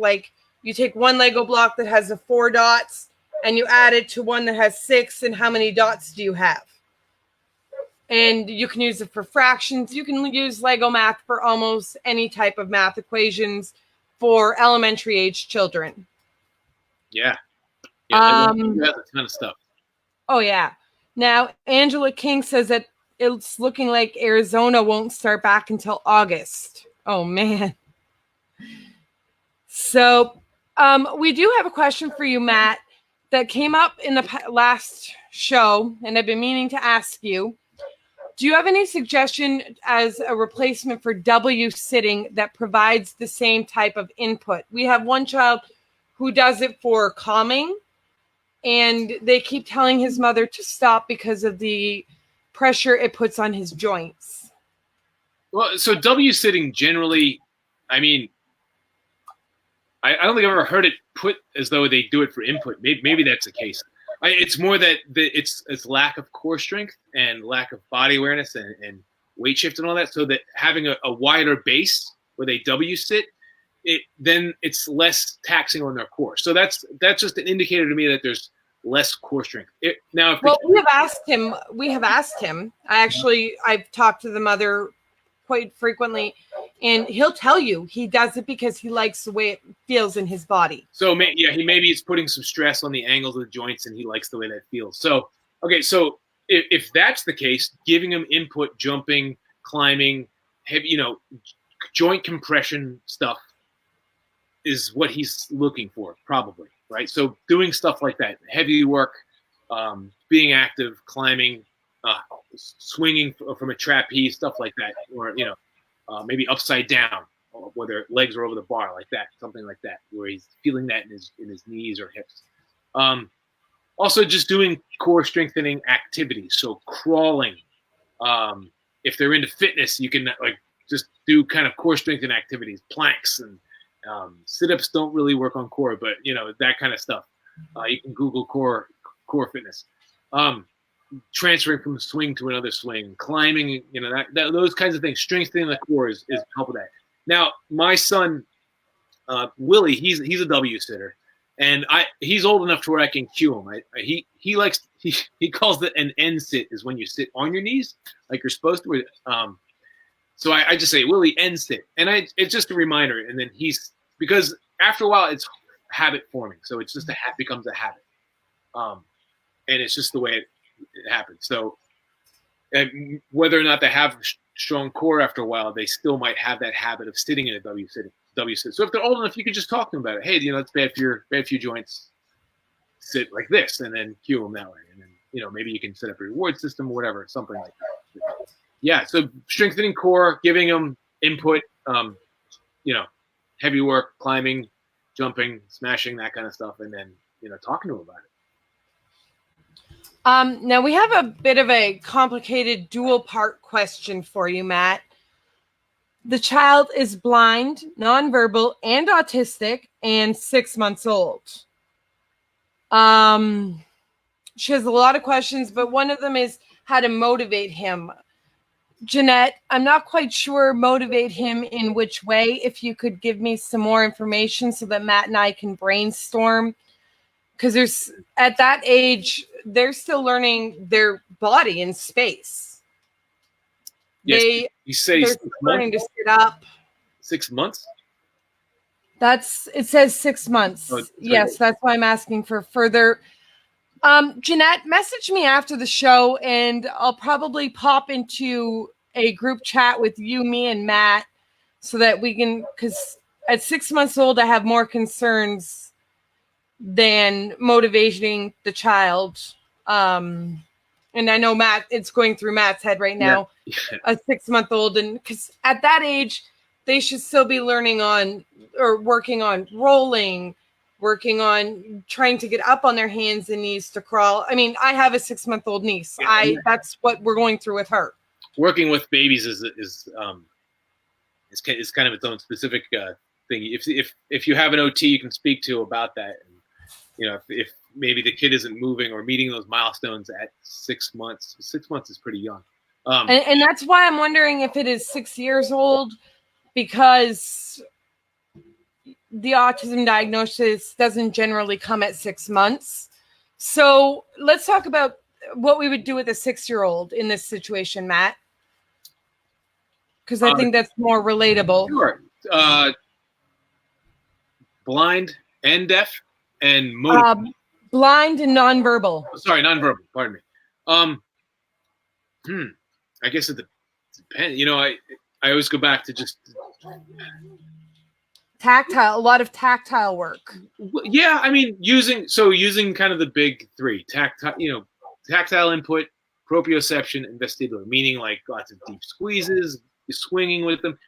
like you take one Lego block that has the 4 dots and you add it to one that has 6, and how many dots do you have? And you can use it for fractions. You can use Lego math for almost any type of math equations for elementary age children. Yeah. Yeah, Lego has a ton of stuff. Oh, yeah. Now, Angela King says that it's looking like Arizona won't start back until August. Oh, man. So we do have a question for you, Matt, that came up in the last show, and I've been meaning to ask you. Do you have any suggestion as a replacement for W sitting that provides the same type of input? We have one child who does it for calming, and they keep telling his mother to stop because of the pressure it puts on his joints. Well, so W sitting generally, I mean, I don't think I've ever heard it put as though they do it for input. Maybe that's the case. It's more that it's lack of core strength and lack of body awareness and weight shift and all that. So that having a wider base where they W sit, then it's less taxing on their core. So that's just an indicator to me that there's less core strength. We have asked him. I've talked to the mother quite frequently, and he'll tell you he does it because he likes the way it feels in his body. So maybe it's putting some stress on the angles of the joints, and he likes the way that feels. So okay, so if that's the case, giving him input, jumping, climbing, heavy, joint compression stuff is what he's looking for, probably, right? So doing stuff like that, heavy work, being active, climbing, swinging from a trapeze, stuff like that, or maybe upside down, where their legs are over the bar, like that, something like that, where he's feeling that in his knees or hips. Also, just doing core strengthening activities, so crawling. If they're into fitness, you can just do kind of core strengthening activities, planks and sit-ups don't really work on core, but that kind of stuff. You can Google core fitness. Transferring from a swing to another swing, climbing, those kinds of things. Strengthening the core is help with that. Now, my son, Willie, he's a W sitter, and he's old enough to where I can cue him. He calls it an N sit, is when you sit on your knees like you're supposed to. So I just say, Willie, N sit, and it's just a reminder. And then because after a while it's habit forming, so it's just becomes a habit, and it's just the way it happens. So whether or not they have strong core after a while, they still might have that habit of sitting in a W sit. So if they're old enough, you can just talk to them about it. Hey, it's bad for your joints. Sit like this, and then cue them that way. And then maybe you can set up a reward system or whatever, something like that. Yeah. So strengthening core, giving them input, heavy work, climbing, jumping, smashing, that kind of stuff, and then talking to them about it. Now we have a bit of a complicated dual part question for you, Matt. The child is blind, nonverbal, and autistic, and 6 months old. She has a lot of questions, but one of them is how to motivate him. Jeanette, I'm not quite sure motivate him in which way. If you could give me some more information so that Matt and I can brainstorm. Because at that age, they're still learning their body in space. Yes, they're learning to sit up. 6 months? It says 6 months. Oh, yes, that's why I'm asking for further. Jeanette, message me after the show, and I'll probably pop into a group chat with you, me, and Matt, so that we can, because at 6 months old, I have more concerns than motivating the child. And I know Matt, it's going through Matt's head right now, a 6-month-old. And because at that age, they should still be learning on or working on rolling, working on trying to get up on their hands and knees to crawl. I mean, I have a 6-month-old niece. That's what we're going through with her. Working with babies is kind of its own specific thing. If you have an OT you can speak to about that, and if maybe the kid isn't moving or meeting those milestones at 6 months. 6 months is pretty young. And that's why I'm wondering if it is 6 years old, because the autism diagnosis doesn't generally come at 6 months. So let's talk about what we would do with a 6-year-old in this situation, Matt, because I think that's more relatable. Sure. Blind and deaf and motor. Blind and nonverbal. Sorry, nonverbal. Pardon me. I guess it depends. You know, I always go back to just tactile. A lot of tactile work. Yeah, I mean, using kind of the big three: tactile input, proprioception, and vestibular. Meaning like lots of deep squeezes, swinging with them,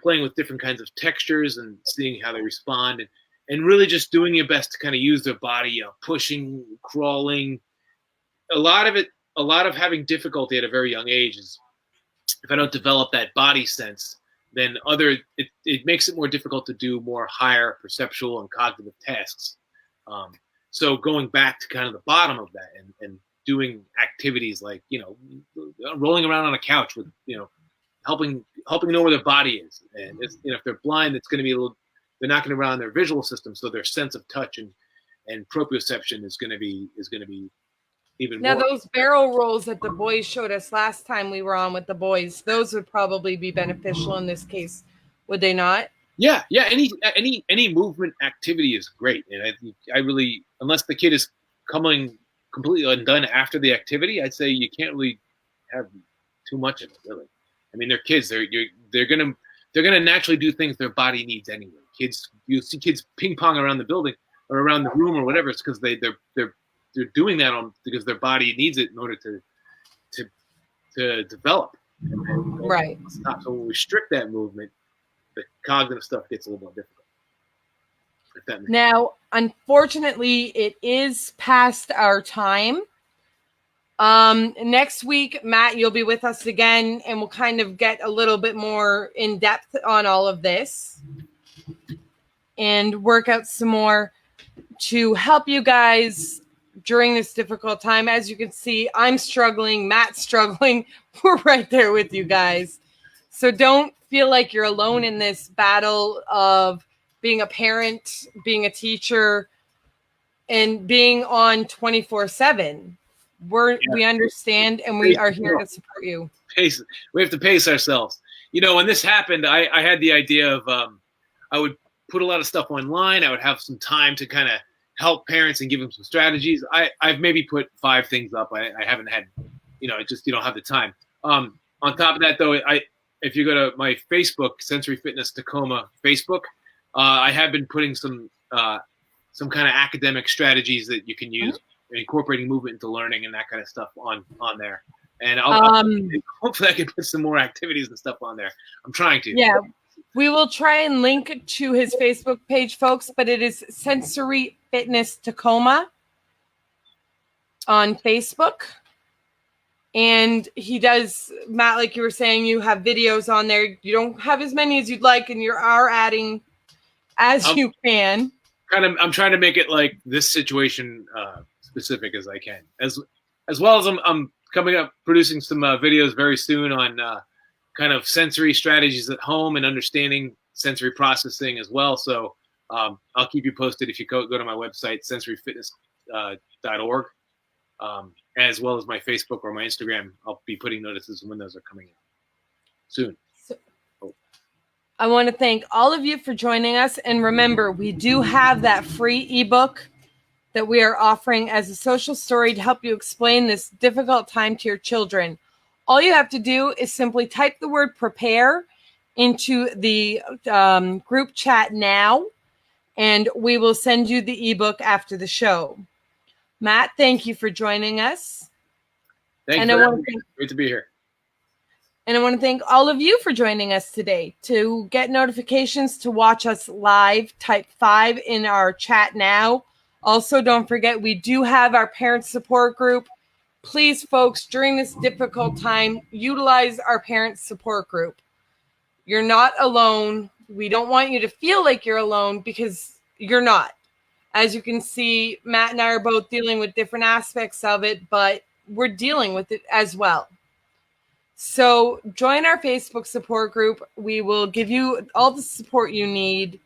playing with different kinds of textures, and seeing how they respond, and really just doing your best to kind of use their body, pushing, crawling. A lot of having difficulty at a very young age is if I don't develop that body sense, then it makes it more difficult to do more higher perceptual and cognitive tasks. So going back to kind of the bottom of that and doing activities like, rolling around on a couch with, helping know where their body is. And if they're blind, it's going to be they're not going to rely on their visual system. So their sense of touch and proprioception is going to be even now, more. Those barrel rolls that the boys showed us last time we were on with the boys, those would probably be beneficial in this case, would they not? Yeah. Any movement activity is great, and I really, unless the kid is coming completely undone after the activity, I'd say you can't really have too much of it. Really, I mean, they're kids. They're gonna naturally do things their body needs anyway. You see kids ping pong around the building or around the room or whatever. It's because they're doing that because their body needs it in order to develop. Right. So when we restrict that movement, the cognitive stuff gets a little more difficult. Now, unfortunately, it is past our time. Next week, Matt, you'll be with us again, and we'll kind of get a little bit more in depth on all of this and work out some more to help you guys during this difficult time. As you can see, I'm struggling, Matt's struggling. We're right there with you guys. So don't feel like you're alone in this battle of being a parent, being a teacher, and being on 24/7. We understand, and we are here to support you. We have to pace ourselves. When this happened, I had the idea of I would put a lot of stuff online. I would have some time to kind of help parents and give them some strategies. I've maybe put 5 things up. I haven't had, just you don't have the time. On top of that, though, if you go to my Facebook, Sensory Fitness Tacoma Facebook, I have been putting some kind of academic strategies that you can use, incorporating movement into learning and that kind of stuff on there. And hopefully I can put some more activities and stuff on there. I'm trying to. Yeah, we will try and link to his Facebook page, folks, but it is Sensory Fitness Tacoma on Facebook. And he does, Matt, like you were saying, you have videos on there. You don't have as many as you'd like, and you are adding as you can. I'm trying to make it like this situation specific as I can, as well as I'm coming up producing some videos very soon on kind of sensory strategies at home and understanding sensory processing as well. So I'll keep you posted if you go to my website, sensoryfitness.org, as well as my Facebook or my Instagram. I'll be putting notices when those are coming out soon. I want to thank all of you for joining us. And remember, we do have that free ebook that we are offering as a social story to help you explain this difficult time to your children. All you have to do is simply type the word prepare into the group chat now, and we will send you the ebook after the show. Matt, thank you for joining us. Thank you. Great to be here. And I want to thank all of you for joining us today. To get notifications to watch us live, type 5 in our chat now. Also, don't forget, we do have our parent support group. Please, folks, during this difficult time, utilize our parent support group. You're not alone. We don't want you to feel like you're alone because you're not. As you can see, Matt and I are both dealing with different aspects of it, but we're dealing with it as well. So join our Facebook support group. We will give you all the support you need.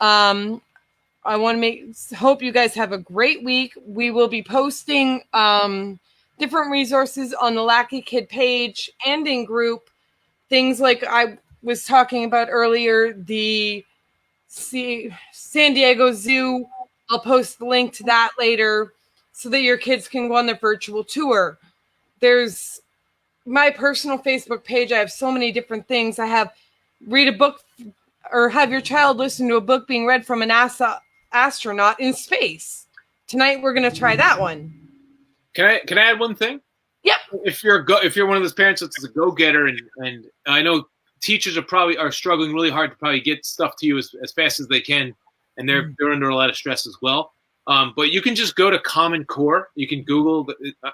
I want to hope you guys have a great week. We will be posting different resources on the Lackey Kid page and in group. Things like I was talking about earlier, the San Diego Zoo. I'll post the link to that later so that your kids can go on their virtual tour. There's my personal Facebook page. I have so many different things. I have read a book or have your child listen to a book being read from a NASA astronaut in space. Tonight we're going to try that one. Can I add one thing? Yep. If you're one of those parents that's a go-getter, and I know teachers are struggling really hard to probably get stuff to you as fast as they can, and they're under a lot of stress as well. But you can just go to Common Core. You can Google.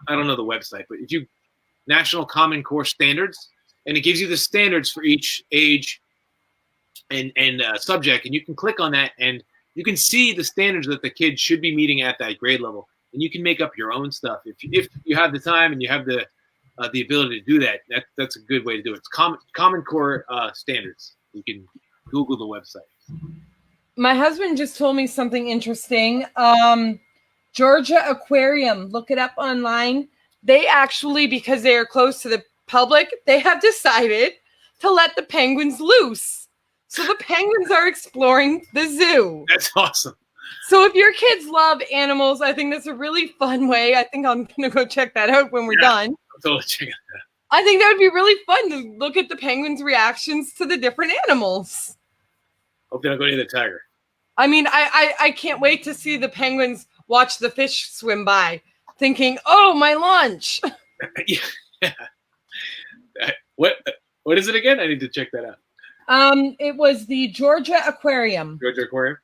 I don't know the website, but if you National Common Core Standards, and it gives you the standards for each age and subject, and you can click on that, and you can see the standards that the kids should be meeting at that grade level, and you can make up your own stuff if you have the time and you have the ability to do that. That's a good way to do it. It's Common Core Standards. You can Google the website. My husband just told me something interesting. Georgia Aquarium, look it up online. They actually, because they are close to the public, they have decided to let the penguins loose. So the penguins are exploring the zoo. That's awesome. So if your kids love animals, I think that's a really fun way. I think I'm going to go check that out when we're done. I'll totally check it out. I think that would be really fun to look at the penguins' reactions to the different animals. Hope they don't go near the tiger. I mean, I can't wait to see the penguins watch the fish swim by, thinking, "Oh, my lunch." Yeah. What is it again? I need to check that out. It was the Georgia Aquarium. Georgia Aquarium.